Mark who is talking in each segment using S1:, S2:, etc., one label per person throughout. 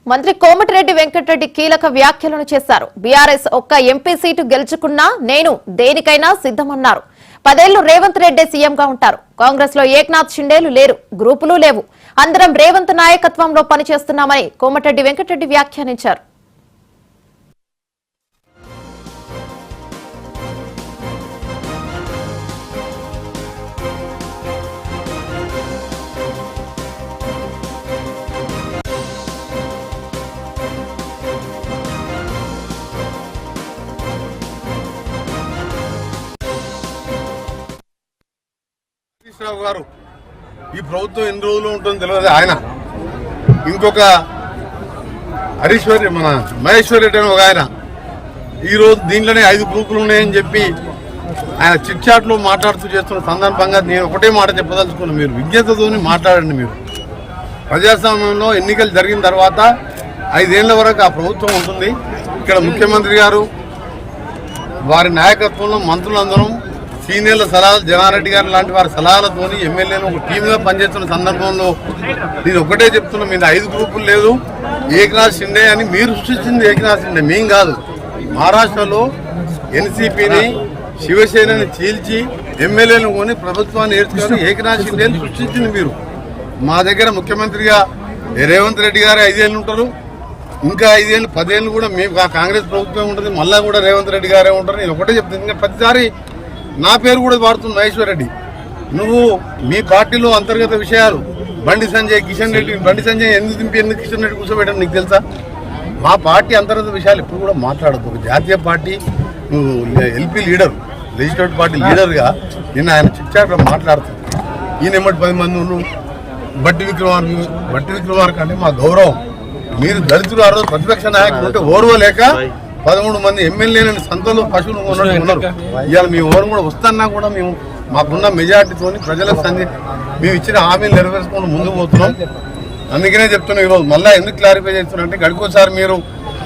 S1: మంత్రి కోమటిరెడ్డి వెంకటరెడ్డి కీలక వ్యాఖ్యలను చేశారు. బీఆర్ఎస్ ఒక్క ఎంపీ సీటు గెలుచుకున్నా నేను దేనికైనా సిద్ధమన్నారు. 10 ఏళ్లు రేవంత్ రెడ్డి సీఎంగా ఉంటారు. కాంగ్రెస్ లో ఏక్నాథ్ షిండేలు లేరు, గ్రూపులు లేవు. అందరం రేవంత్ నాయకత్వంలో పనిచేస్తున్నామని కోమటిరెడ్డి వెంకటరెడ్డి వ్యాఖ్యానించారు.
S2: గారు ఈ ప్రభుత్వం ఎన్ని రోజులు ఉంటుందో తెలియదు. ఆయన ఇంకొక మన మహేశ్వర్ రెడ్డి అని ఒక ఆయన ఈరోజు దీంట్లోనే 5 గ్రూపులు ఉన్నాయని చెప్పి ఆయన చిట్ చాట్ లో మాట్లాడుతూ చేస్తున్న సందర్భంగా నేను ఒకటే మాట చెప్పదలుచుకున్నాను. మీరు విజ్ఞతతో మాట్లాడండి. మీరు ప్రజాస్వామ్యంలో ఎన్నికలు జరిగిన తర్వాత 5 ఏళ్ల వరకు ఆ ప్రభుత్వం ఉంటుంది. ఇక్కడ ముఖ్యమంత్రి గారు వారి నాయకత్వంలో మంత్రులందరం సీనియర్ల సలహాలు జనారెడ్డి గారు లాంటి వారి సలహాలతో ఎమ్మెల్యేలు ఒక టీమ్గా పనిచేస్తున్న సందర్భంలో నేను ఒకటే చెప్తున్నా, మీద 5 గ్రూపులు లేదు. ఏక్నాథ్ షిండే అని మీరు సృష్టించింది ఏక్నాథ్ షిండే, మేం కాదు. మహారాష్ట్రలో ఎన్సీపీని శివసేనని చీల్చి ఎమ్మెల్యేలను కొని ప్రభుత్వాన్ని ఏర్చుకొని ఏక్నాథ్ షిండేని సృష్టించింది మీరు. మా దగ్గర ముఖ్యమంత్రిగా రేవంత్ రెడ్డి గారు 5 ఏళ్ళు ఉంటారు. ఇంకా 5 ఏళ్ళు 10 ఏళ్ళు కూడా మేము కాంగ్రెస్ ప్రభుత్వం ఉంటుంది. మళ్ళా కూడా రేవంత్ రెడ్డి గారే ఉంటారు. నేను ఒకటే చెప్తాను, ఇంకా ప్రతిసారి నా పేరు కూడా వాడుతుంది మహేశ్వర్ రెడ్డి. నువ్వు మీ పార్టీలో అంతర్గత విషయాలు బండి సంజయ్, కిషన్ రెడ్డి, బండి సంజయ్ ఎందుకు దింపి ఎందుకు కిషన్ రెడ్డి కూర్చోబెట్టడం నీకు తెలుసా? మా పార్టీ అంతర్గత విషయాలు ఎప్పుడు కూడా మాట్లాడదు. ఒక జాతీయ పార్టీ నువ్వు ఎల్పీ లీడర్, లెజిస్లేటివ్ పార్టీ లీడర్గా నిన్న ఆయన చిట్చాట్లో మాట్లాడుతుంది. ఈయన ఎమ్మటి 10 మంది నువ్వు బట్టి విక్రమార్క అంటే మా గౌరవం. మీరు దళితులు ఆ రోజు ప్రతిపక్ష నాయకులు ఉంటే ఓర్వలేక 13 మంది ఎమ్మెల్యేలను సంతలో పశువులు ఉన్నారు. ఇవాళ మీ ఓరు కూడా వస్తున్నా కూడా మేము మాకున్న మెజార్టీతో ప్రజలకు మేము ఇచ్చిన హామీలు నెరవేర్చుకుంటూ ముందుకు పోతున్నాం. అందుకనే చెప్తున్నాం. ఈరోజు మళ్ళీ ఎందుకు క్లారిఫై చేస్తున్నా అంటే గడికోసారి మీరు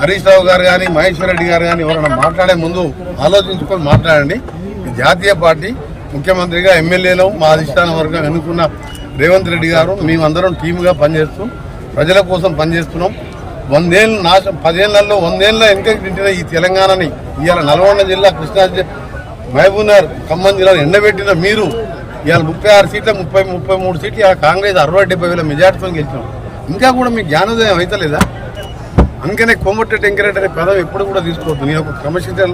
S2: హరీష్ రావు గారు కానీ మహేశ్వర్ రెడ్డి గారు కానీ ఎవరైనా మాట్లాడే ముందు ఆలోచించుకొని మాట్లాడండి. ఈ జాతీయ పార్టీ ముఖ్యమంత్రిగా ఎమ్మెల్యేలు మా అధిష్టాన వర్గం ఎన్నుకున్న రేవంత్ రెడ్డి గారు మేమందరం టీమ్గా పనిచేస్తూ ప్రజల కోసం పనిచేస్తున్నాం. 100 ఏళ్ళు 10 ఏళ్లలో 100 ఏళ్ళ వెనుకకి తింటున్న ఈ తెలంగాణని ఇవాళ నల్గొండ జిల్లా, కృష్ణా మహబూబ్నగర్, ఖమ్మం జిల్లాను ఎండబెట్టిన మీరు ఇవాళ 36 సీట్ల 33 సీట్లు ఇవాళ కాంగ్రెస్ 60-70 వేల మెజార్టీతో గెలిచినాం. ఇంకా కూడా మీకు జ్ఞానోదయం అవుతలేదా? అందుకనే కోమటిరెడ్డి వెంకటరెడ్డి అనే పదం ఎప్పుడు కూడా తీసుకోవద్దు. నేను ఒక క్రమశిక్షణ